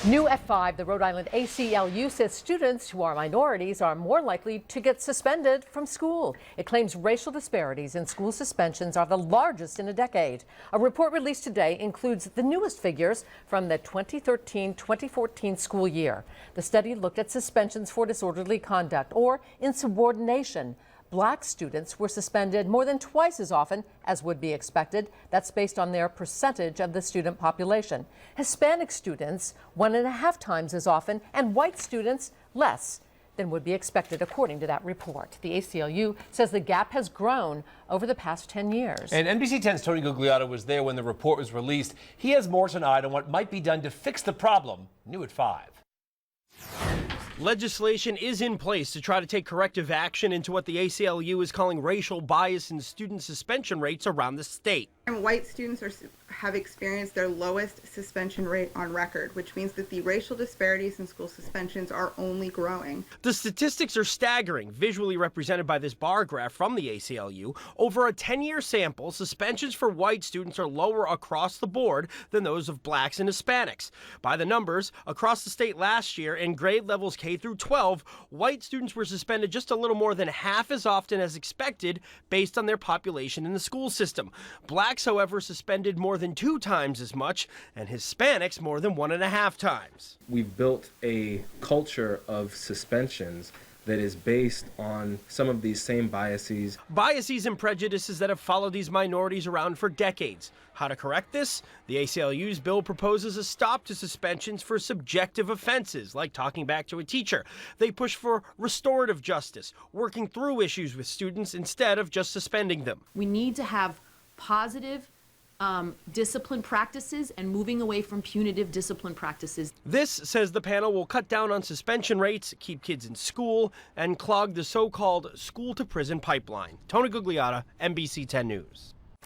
New at 5, the Rhode Island ACLU says students who are minorities are more likely to get suspended from school. It claims racial disparities in school suspensions are the largest in a decade. A report released today includes the newest figures from the 2013-2014 school year. The study looked at suspensions for disorderly conduct or insubordination. Black students were suspended more than twice as often as would be expected. That's based on their percentage of the student population. Hispanic students 1.5 times as often, and white students less than would be expected, according to that report. The ACLU says the gap has grown over the past 10 years. And NBC 10's Tony Gugliotta was there when the report was released. He has more tonight on what might be done to fix the problem. New at 5. Legislation is in place to try to take corrective action into what the ACLU is calling racial bias in student suspension rates around the state. And white students have experienced their lowest suspension rate on record, which means that the racial disparities in school suspensions are only growing. The statistics are staggering, visually represented by this bar graph from the ACLU. Over a 10-year sample, suspensions for white students are lower across the board than those of blacks and Hispanics. By the numbers, across the state last year, in grade levels K through 12, white students were suspended just a little more than half as often as expected based on their population in the school system. Blacks, however, suspended more than 2 times as much, and Hispanics more than 1.5 times. We've built a culture of suspensions that is based on some of these same biases. Biases and prejudices that have followed these minorities around for decades. How to correct this? The ACLU's bill proposes a stop to suspensions for subjective offenses, like talking back to a teacher. They push for restorative justice, working through issues with students instead of just suspending them. We need to have positive discipline practices and moving away from punitive discipline practices. This, says the panel, will cut down on suspension rates, keep kids in school, and clog the so-called school-to-prison pipeline. Tony Gugliotta, NBC 10 News.